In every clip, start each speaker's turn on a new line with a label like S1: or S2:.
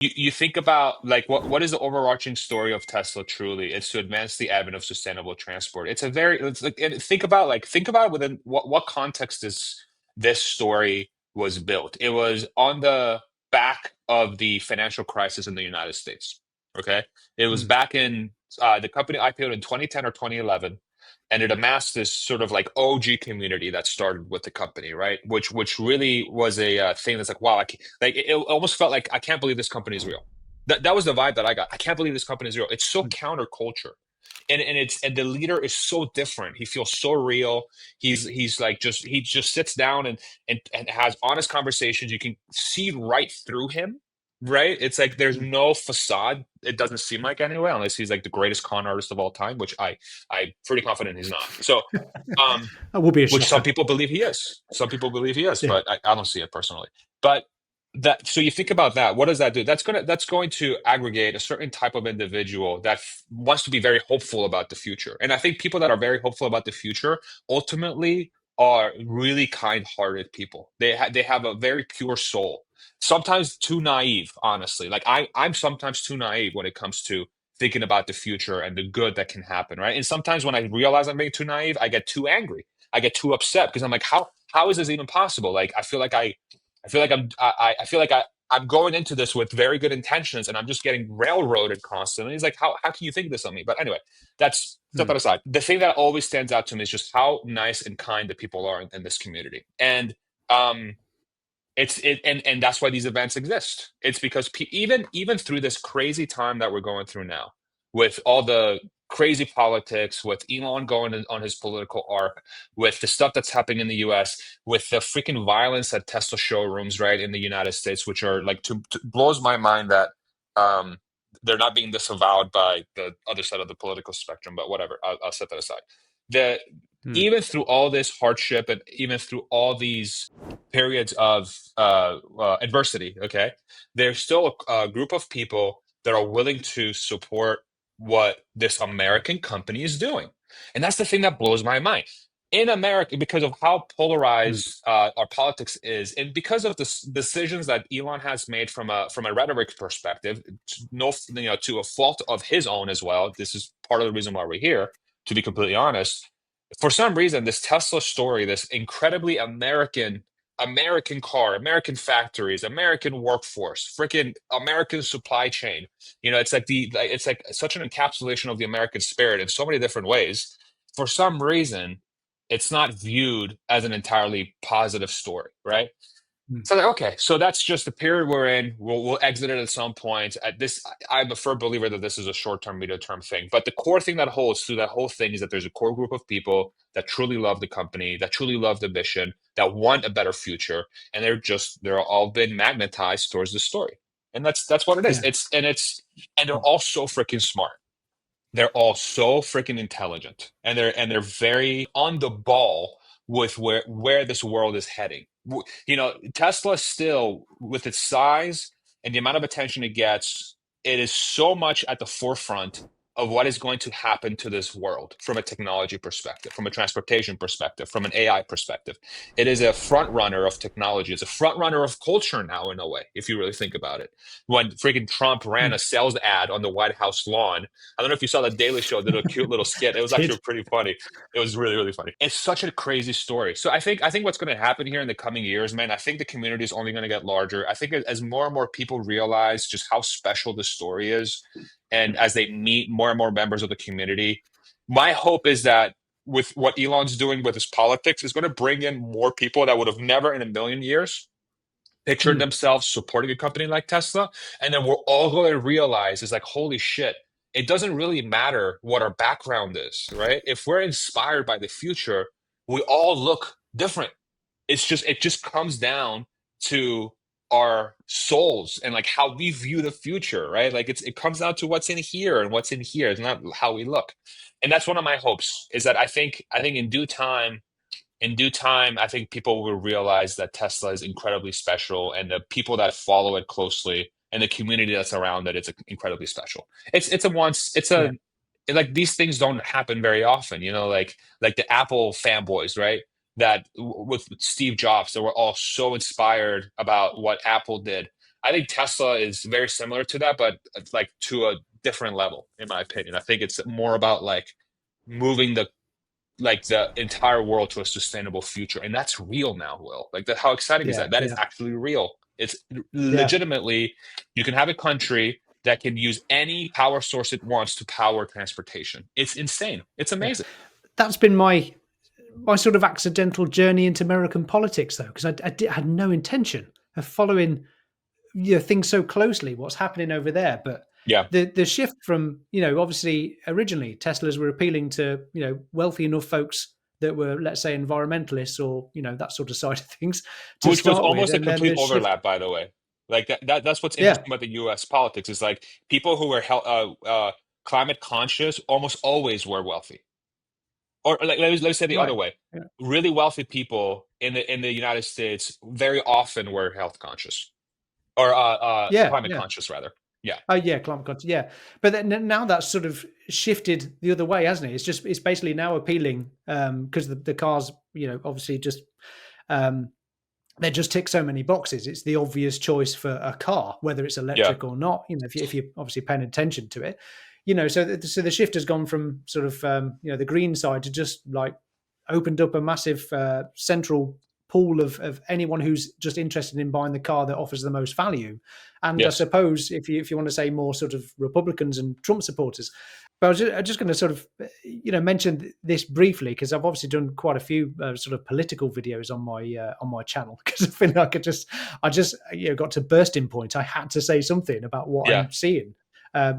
S1: you think about like what is the overarching story of Tesla truly? It's to advance the advent of sustainable transport. It's like and think about within what context this story was built. It was on the back of the financial crisis in the United States. Okay. It was
S2: Mm,
S1: back in the company IPO'd in 2010 or 2011, and it amassed this sort of like OG community that started with the company, right? Which really was a thing that's like, wow, like it almost felt like I can't believe this company is real. That was the vibe that I got. I can't believe this company is real. It's so
S2: mm,
S1: counterculture, and the leader is so different. He feels so real. He's like he just sits down and has honest conversations. You can see right through him, right? It's like there's
S2: mm.
S1: no facade. It doesn't seem like anyway, unless he's like the greatest con artist of all time, which I'm pretty confident he's not. So, um,
S2: That will be a
S1: which some
S2: shocker.
S1: people believe he is. Some people believe he is,
S2: Yeah.
S1: but I don't see it personally. But that so you think about that. What does that do? That's going to aggregate a certain type of individual that wants to be very hopeful about the future. And I think people that are very hopeful about the future ultimately are really kind-hearted people. They have a very pure soul. Sometimes too naive, honestly. Like I'm sometimes too naive when it comes to thinking about the future and the good that can happen, right? And sometimes when I realize I'm being too naive, I get too angry. I get too upset because I'm like, how is this even possible? Like I feel like I feel like I'm going into this with very good intentions and I'm just getting railroaded constantly. He's like, how can you think this of me? But anyway, that's set
S2: Mm,
S1: that aside. The thing that always stands out to me is just how nice and kind the people are in this community. And um and that's why these events exist. It's because even through this crazy time that we're going through now, with all the crazy politics, with Elon going on his political arc, with the stuff that's happening in the U.S., with the freaking violence at Tesla showrooms, right, in the United States, which are like blows my mind that um, they're not being disavowed by the other side of the political spectrum. But whatever, I'll set that aside. The
S2: mm.
S1: Even through all this hardship and even through all these periods of adversity, okay, there's still a group of people that are willing to support what this American company is doing. And that's the thing that blows my mind. In America, because of how
S2: Mm.
S1: polarized our politics is, and because of the decisions that Elon has made from a rhetoric perspective, no, to a fault of his own as well. This is part of the reason why we're here, to be completely honest. For some reason, this Tesla story, this incredibly American car, American factories, American workforce, freaking American supply chain. It's like such an encapsulation of the American spirit in so many different ways. For some reason, it's not viewed as an entirely positive story, right?
S2: Mm.
S1: So like, okay, so that's just the period we're in. We'll exit it at some point. At this, I'm a firm believer that this is a short-term, medium-term thing. But the core thing that holds through that whole thing is that there's a core group of people that truly love the company, that truly love the mission, that want a better future, and they're all been magnetized towards the story. And that's what it is.
S2: Yeah.
S1: And they're all so freaking smart. They're all so freaking intelligent, and they're very on the ball with where this world is heading. Tesla still, with its size and the amount of attention it gets, it is so much at the forefront of what is going to happen to this world from a technology perspective, from a transportation perspective, from an AI perspective. It is a front runner of technology. It's a front runner of culture now, in a way, if you really think about it. When freaking Trump ran
S2: Mm.
S1: a sales ad on the White House lawn, I don't know if you saw the Daily Show did a cute little skit. It was
S2: Did.
S1: actually pretty funny. It was really, really funny. It's such a crazy story. So I think what's going to happen here in the coming years, man, I think the community is only going to get larger. I think as more and more people realize just how special this story is, and as they meet more and more members of the community, my hope is that with what Elon's doing with his politics is going to bring in more people that would have never in a million years pictured
S2: Mm.
S1: themselves supporting a company like Tesla. And then we're all going to realize is like, holy shit, it doesn't really matter what our background is, right? If we're inspired by the future, we all look different. It just comes down to our souls and like how we view the future, right? Like it comes down to what's in here and what's in here. It's not how we look. And that's one of my hopes is that I think in due time, I think people will realize that Tesla is incredibly special, and the people that follow it closely and the community that's around it, it's incredibly special. It's a once, it's
S2: Yeah.
S1: a like these things don't happen very often, like the Apple fanboys, right? That with Steve Jobs, they were all so inspired about what Apple did. I think Tesla is very similar to that, but like to a different level, in my opinion. I think it's more about like moving the entire world to a sustainable future, and that's real now. Will, like that? How exciting is
S2: Yeah,
S1: that? That is
S2: yeah,
S1: actually real. It's
S2: yeah.
S1: legitimately, you can have a country that can use any power source it wants to power transportation. It's insane. It's
S2: Yeah,
S1: amazing.
S2: that's been my sort of accidental journey into American politics, though, because had no intention of following things so closely. What's happening over there, but
S1: Yeah.
S2: the shift from obviously originally Teslas were appealing to wealthy enough folks that were, let's say, environmentalists or that sort of side of things to
S1: Which was
S2: start with,
S1: almost a
S2: and then
S1: complete
S2: the shift.
S1: overlap, by the way. Like that's what's
S2: Yeah,
S1: interesting about the U.S. politics is like people who were climate conscious almost always were wealthy. Or like let's say the other
S2: right.
S1: way.
S2: Yeah,
S1: Really wealthy people in the United States very often were health conscious or
S2: yeah,
S1: climate
S2: yeah.
S1: conscious rather. Yeah.
S2: Oh yeah, climate control. Yeah, but then now that's sort of shifted the other way, hasn't it? It's basically now appealing because the cars, obviously just um, they just tick so many boxes. It's the obvious choice for a car, whether it's
S1: Yeah.
S2: electric or not. If you're obviously paying attention to it, so the shift has gone from sort of the green side to just like opened up a massive central pool of anyone who's just interested in buying the car that offers the most value. And I
S1: Yes.
S2: suppose if you want to say more sort of Republicans and Trump supporters, but I was just going to sort of mention this briefly because I've obviously done quite a few sort of political videos on my channel because I feel like I just got to bursting point. I had to say something about what
S1: Yeah.
S2: I'm seeing.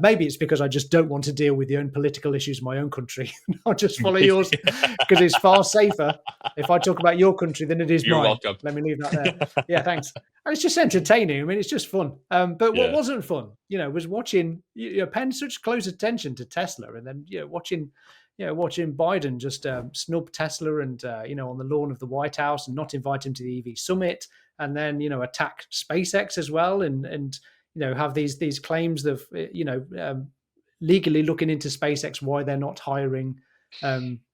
S2: Maybe it's because I just don't want to deal with the own political issues of my own country. I'll just follow yours because it's far safer if I talk about your country than it is
S1: You're
S2: mine.
S1: welcome.
S2: Let me leave that there. Yeah, thanks. And it's just entertaining. I mean, it's just fun. But what
S1: Yeah.
S2: wasn't fun, was watching, paying such close attention to Tesla, and then watching Biden just snub Tesla and on the lawn of the White House and not invite him to the EV summit, and then attack SpaceX as well, and have these claims of legally looking into SpaceX why they're not hiring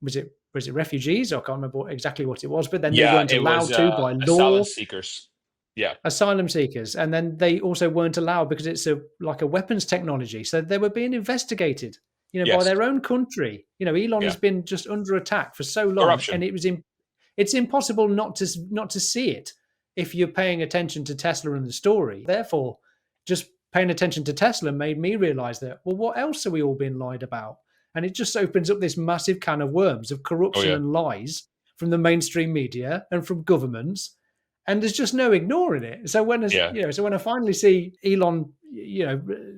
S2: was it refugees? I can't remember exactly what it was, but then they
S1: Yeah,
S2: weren't
S1: it was
S2: allowed to by
S1: asylum
S2: law,
S1: seekers. Yeah.
S2: asylum seekers, and then they also weren't allowed because it's a weapons technology, so they were being investigated, by
S1: Yes.
S2: their own country. Elon has
S1: Yeah.
S2: been just under attack for so long, and
S1: Corruption.
S2: it's impossible not to see it if you're paying attention to Tesla and the story. Therefore, just paying attention to Tesla made me realize that, well, what else are we all being lied about? And it just opens up this massive can of worms of
S1: Oh
S2: corruption
S1: yeah.
S2: and lies from the mainstream media and from governments, and there's just no ignoring it. So
S1: Yeah.
S2: when I finally see Elon,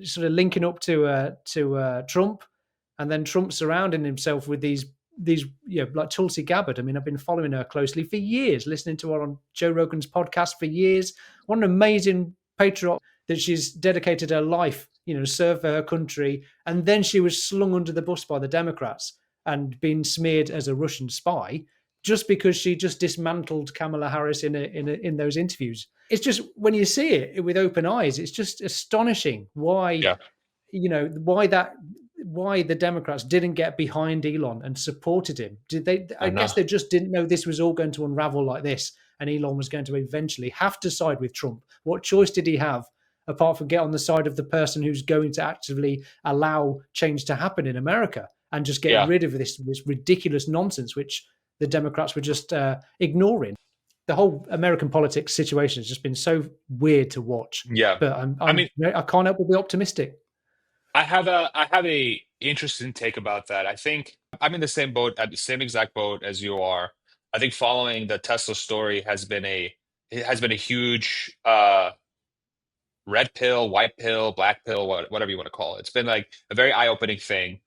S2: sort of linking up to Trump, and then Trump surrounding himself with these like Tulsi Gabbard. I mean, I've been following her closely for years, listening to her on Joe Rogan's podcast for years. What an amazing patriot that she's dedicated her life, serve for her country, and then she was slung under the bus by the Democrats and been smeared as a Russian spy just because she just dismantled Kamala Harris in those interviews. It's just when you see it with open eyes, it's just astonishing why
S1: Yeah.
S2: why the Democrats didn't get behind Elon and supported him. Did they?
S1: I
S2: I
S1: know.
S2: guess they just didn't know this was all going to unravel like this, and Elon was going to eventually have to side with Trump. What choice did he have apart from get on the side of the person who's going to actively allow change to happen in America and just get
S1: Yeah.
S2: rid of this ridiculous nonsense which the Democrats were just ignoring? The whole American politics situation has just been so weird to watch,
S1: Yeah.
S2: but
S1: I mean,
S2: I can't help but be optimistic.
S1: I have a interesting take about that. I think I'm in the same boat, at the same exact boat as you are. I think following the Tesla story has been a huge red pill, white pill, black pill, whatever you want to call it. It's been like a very eye-opening thing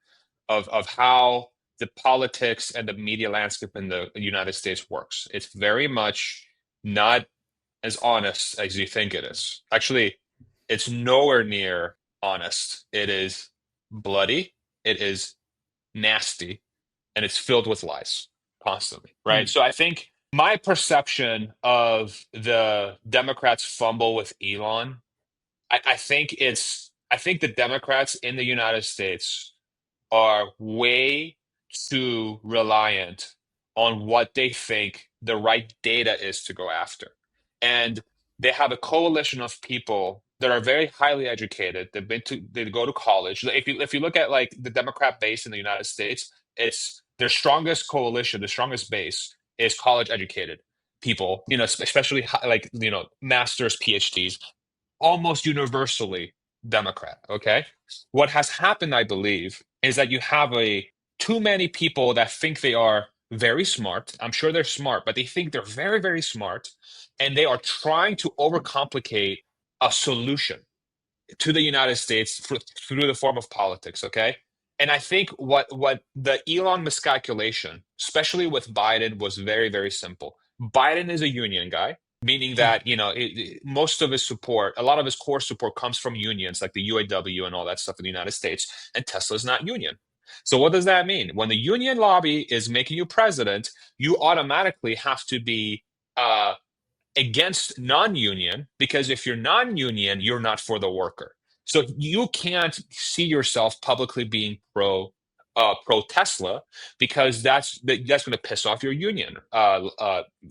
S1: of how the politics and the media landscape in the United States works. It's very much not as honest as you think it is. Actually, it's nowhere near honest. It is bloody, it is nasty, and it's filled with lies constantly, right?
S2: Mm,
S1: So I think my perception of the Democrats' fumble with Elon, I think the Democrats in the United States are way too reliant on what they think the right data is to go after. And they have a coalition of people that are very highly educated. They go to college. If you look at like the Democrat base in the United States, it's their strongest coalition, the strongest base is college educated people, especially like, masters, PhDs, almost universally Democrat. Okay. What has happened, I believe, is that you have a too many people that think they are very smart. I'm sure they're smart, but they think they're very, very smart, and they are trying to overcomplicate a solution to the United States through the form of politics. Okay. And I think what the Elon miscalculation, especially with Biden, was very, very simple. Biden is a union guy, meaning
S2: Yeah.
S1: that, most of his support, a lot of his core support comes from unions like the UAW and all that stuff in the United States, and Tesla's not union. So what does that mean? When the union lobby is making you president, you automatically have to be against non-union, because if you're non-union, you're not for the worker. So you can't see yourself publicly being pro Tesla, because that's going to piss off your union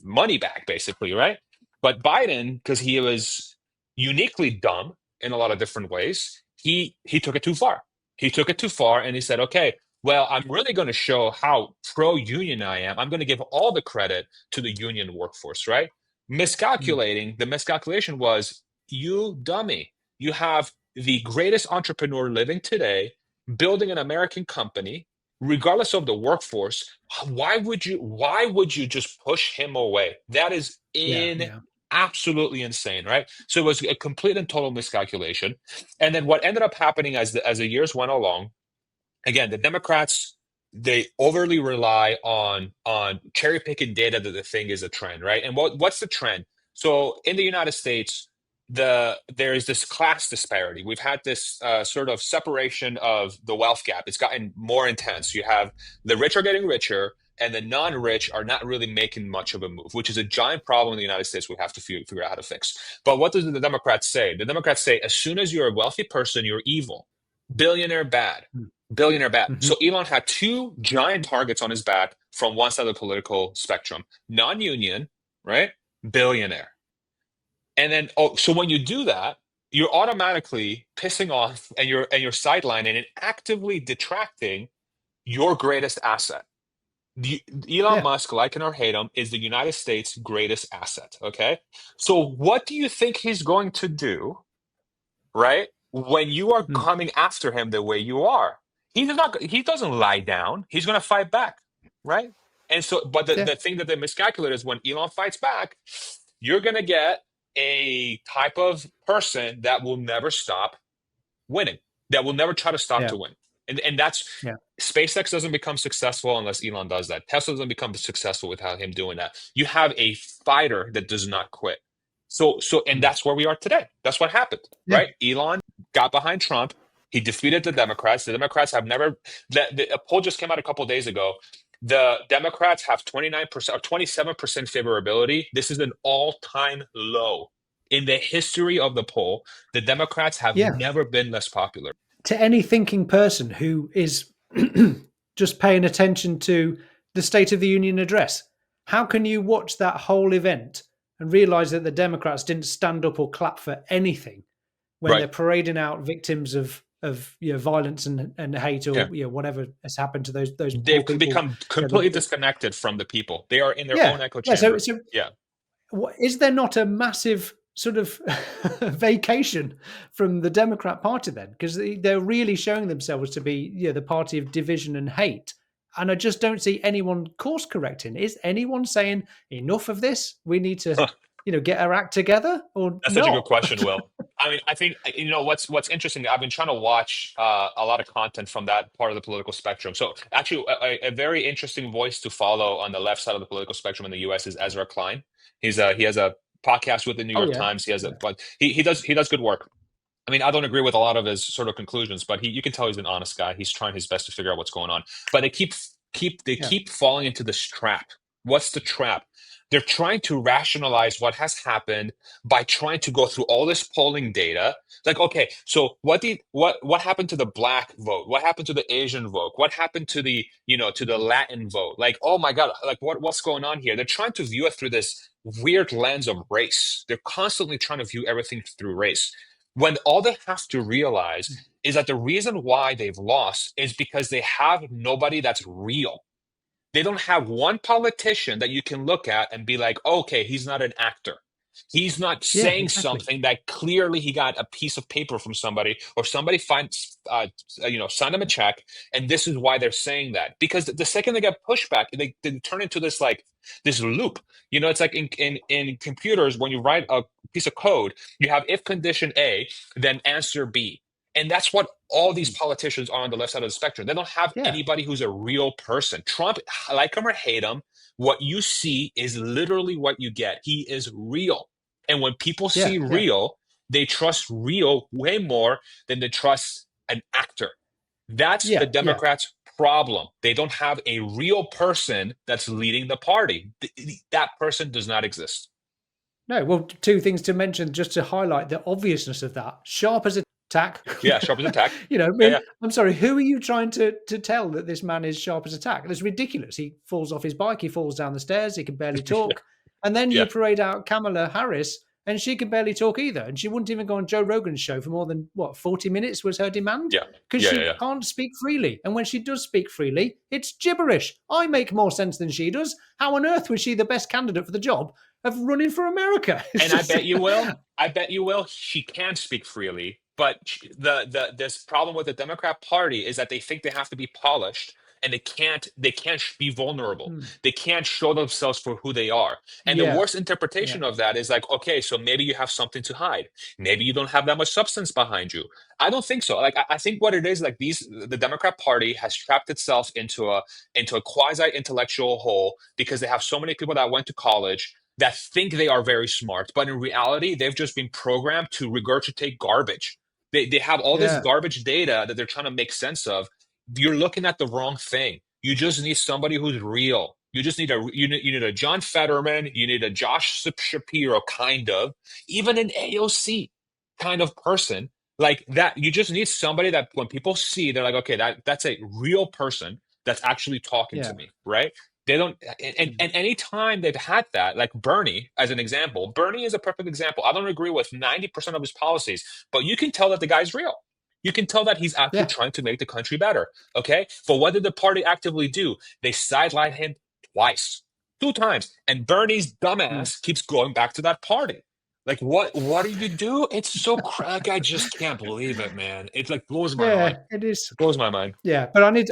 S1: money back, basically, right? But Biden, because he was uniquely dumb in a lot of different ways, he took it too far. He took it too far, and he said, okay, well, I'm really going to show how pro-union I am. I'm going to give all the credit to the union workforce, right?
S2: Mm.
S1: Miscalculating. The miscalculation was, you dummy. You have the greatest entrepreneur living today, building an American company, regardless of the workforce. Why would you just push him away? That is
S2: Yeah.
S1: in
S2: Yeah.
S1: absolutely insane, right? So it was a complete and total miscalculation. And then what ended up happening as the years went along, again, the Democrats, they overly rely on cherry picking data that they think is a trend, right? And what's the trend? So in the United States, there is this class disparity. We've had this sort of separation of the wealth gap. It's gotten more intense. You have the rich are getting richer, and the non-rich are not really making much of a move, which is a giant problem in the United States we have to figure out how to fix. But what does the Democrats say? The Democrats say, as soon as you're a wealthy person, you're evil. Billionaire bad.
S2: Mm.
S1: Billionaire bad.
S2: Hmm.
S1: So Elon had two giant targets on his back from one side of the political spectrum: non-union, right? Billionaire. And then, oh, so when you do that, you're automatically pissing off, and you're sidelining and actively detracting your greatest asset. Elon
S2: Yeah.
S1: Musk, like him or hate him, is the United States' greatest asset. Okay. So what do you think he's going to do, right? When you are
S2: Mm.
S1: coming after him the way you are, he doesn't lie down. He's going to fight back, right? And so, but the,
S2: Yeah.
S1: the thing that they miscalculate is when Elon fights back, you're going to get a type of person that will never stop winning, that will never try to stop
S2: Yeah.
S1: to win. And that's
S2: Yeah.
S1: SpaceX doesn't become successful unless Elon does that. Tesla doesn't become successful without him doing that. You have a fighter that does not quit. And
S2: Mm.
S1: that's where we are today. That's what happened,
S2: Yeah.
S1: right? Elon got behind Trump. He defeated the Democrats. The Democrats have never. A poll just came out a couple of days ago. The Democrats have 29% or 27% favorability. This is an all-time low in the history of the poll. The Democrats have
S2: Yeah.
S1: never been less popular.
S2: To any thinking person who is just paying attention to the State of the Union address, how can you watch that whole event and realize that the Democrats didn't stand up or clap for anything when
S1: Right.
S2: they're parading out victims of violence and hate,
S1: Yeah.
S2: or whatever has happened to those poor
S1: They've
S2: people?
S1: become
S2: You know,
S1: completely disconnected from the people. They are in their
S2: yeah,
S1: own echo
S2: yeah. So,
S1: chamber. Yeah.
S2: is there not a massive sort of vacation from the Democrat Party then? Because they're really showing themselves to be, the party of division and hate. And I just don't see anyone course correcting. Is anyone saying enough of this? We need to, get our act together, or
S1: That's such a good
S2: not?
S1: question, Will. I mean, I think what's interesting. I've been trying to watch a lot of content from that part of the political spectrum. So actually, a very interesting voice to follow on the left side of the political spectrum in the U.S. is Ezra Klein. He has a podcast with the New
S2: Oh
S1: York
S2: yeah,
S1: Times. He has
S2: yeah,
S1: a but he does good work. I mean, I don't agree with a lot of his sort of conclusions, but you can tell he's an honest guy. He's trying his best to figure out what's going on. But they
S2: yeah,
S1: keep falling into this trap. What's the trap? They're trying to rationalize what has happened by trying to go through all this polling data. Like, okay, so what happened to the black vote? What happened to the Asian vote? What happened to the Latin vote? Like, oh my God, like what's going on here? They're trying to view it through this weird lens of race. They're constantly trying to view everything through race. when all they have to realize is that the reason why they've lost is because they have nobody that's real. They don't have one politician that you can look at and be like, okay, he's not an actor. He's not
S2: Yeah,
S1: saying
S2: exactly.
S1: something that clearly he got a piece of paper from somebody, or somebody finds, signed him a check, and this is why they're saying that. Because the second they get pushback, they turn into this loop. It's like in computers, when you write a piece of code, you have if condition A, then answer B. And that's what all these
S2: Mm.
S1: politicians are on the left side of the spectrum. They don't have
S2: Yeah,
S1: anybody who's a real person. Trump, like him or hate him, what you see is literally what you get. He is real. And when people
S2: yeah,
S1: see
S2: yeah,
S1: real, they trust real way more than they trust an actor. That's the
S2: yeah, yeah.
S1: Democrats' problem. They don't have a real person that's leading the party. That person does not exist.
S2: No, well, two things to mention just to highlight the obviousness of that. Sharp as a tack.
S1: Yeah, sharp as a tack.
S2: I
S1: Yeah,
S2: mean,
S1: yeah,
S2: I'm sorry, who are you trying to tell that this man is sharp as a tack? It's ridiculous. He falls off his bike, he falls down the stairs, he can barely
S1: yeah,
S2: talk. And then
S1: yeah,
S2: you parade out Kamala Harris, and she can barely talk either. And she wouldn't even go on Joe Rogan's show for more than, 40 minutes was her demand?
S1: yeah,
S2: Because
S1: yeah, yeah,
S2: she
S1: yeah.
S2: can't speak freely. And when she does speak freely, it's gibberish. I make more sense than she does. How on earth was she the best candidate for the job of running for America? It's
S1: And I
S2: just,
S1: bet you will. I bet you will. She can speak freely, but this problem with the Democrat Party is that they think they have to be polished, and they can't be vulnerable.
S2: Hmm.
S1: They can't show themselves for who they are. And the
S2: Yeah,
S1: worst
S2: yeah,
S1: interpretation of that is like, okay, so maybe you have something to hide. Maybe you don't have that much substance behind you. I don't think so. Like I think what it is, like the Democrat Party has trapped itself into a quasi intellectual hole because they have so many people that went to college that think they are very smart, but in reality, they've just been programmed to regurgitate garbage. They have all this
S2: yeah,
S1: garbage data that they're trying to make sense of. You're looking at the wrong thing. You just need somebody who's real. You need a John Fetterman, you need a Josh Shapiro kind of, even an AOC kind of person like that. You just need somebody that when people see, they're like, okay, that's a real person that's actually talking
S2: yeah.
S1: to me, right? They don't,
S2: Mm.
S1: and anytime they've had that, like Bernie, as an example, Bernie is a perfect example. I don't agree with 90% of his policies, but you can tell that the guy's real. You can tell that he's actually
S2: Yeah,
S1: trying to make the country better. Okay. But what did the party actively do? They sidelined him twice, two times. And Bernie's
S2: mm.
S1: dumbass keeps going back to that party. Like, what do you do? It's so like, I just can't believe it, man. It like blows my
S2: Yeah,
S1: mind.
S2: it is.
S1: It blows my mind.
S2: Yeah, but I need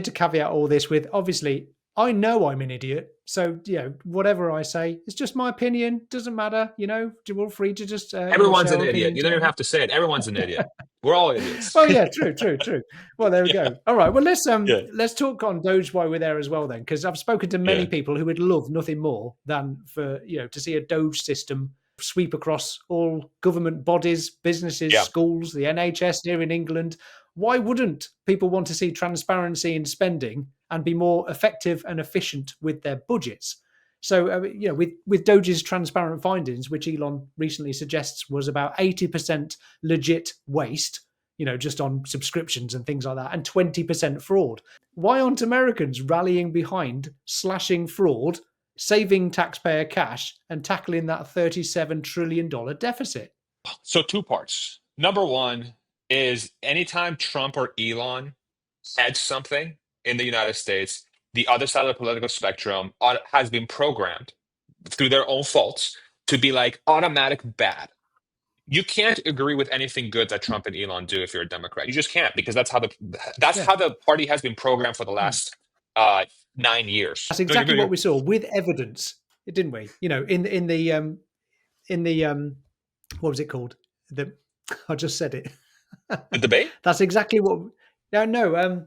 S2: to caveat all this with obviously I know I'm an idiot. So, whatever I say, it's just my opinion. Doesn't matter. You're all free to just
S1: Everyone's
S2: share
S1: an idiot. You
S2: opinions
S1: don't
S2: or
S1: even
S2: whatever.
S1: have to say it. Everyone's an idiot. We're all idiots.
S2: Oh yeah, true, true, true. Well, there we
S1: Yeah,
S2: go. All right. Well, let's
S1: yeah,
S2: let's talk on Doge while we're there as well, then, because I've spoken to many
S1: yeah,
S2: people who would love nothing more than for to see a Doge system sweep across all government bodies, businesses,
S1: yeah.
S2: schools, the NHS here in England. Why wouldn't people want to see transparency in spending and be more effective and efficient with their budgets? So, with Doge's transparent findings, which Elon recently suggests was about 80% legit waste, just on subscriptions and things like that, and 20% fraud. Why aren't Americans rallying behind slashing fraud, saving taxpayer cash, and tackling that $37 trillion deficit?
S1: So two parts. Number one is anytime Trump or Elon said something in the United States, the other side of the political spectrum has been programmed through their own faults to be like automatic bad. You can't agree with anything good that Trump and Elon do if you're a Democrat. You just can't because that's
S2: Yeah.
S1: how the party has been programmed for the
S2: Hmm.
S1: last 9 years.
S2: That's exactly what we saw with evidence, didn't we? In the what was it called? The I just said it.
S1: The debate?
S2: That's exactly what. No, no.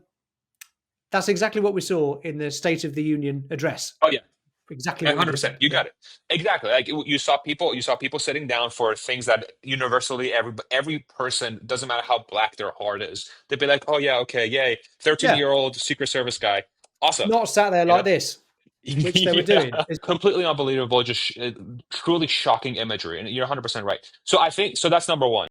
S2: That's exactly what we saw in the State of the Union address.
S1: Oh yeah.
S2: Exactly what we did
S1: 100%.
S2: there.
S1: You
S2: Yeah.
S1: got it. Exactly. Like you saw people sitting down for things that universally every person, doesn't matter how black their heart is. They'd be like, "Oh yeah, okay, yay.
S2: Yeah.
S1: 13-year-old Secret Service guy. Awesome."
S2: Not sat there
S1: You know?
S2: like this, which they were
S1: Yeah.
S2: doing.
S1: Completely unbelievable, just truly shocking imagery. And you're 100% right. So I think so that's number one.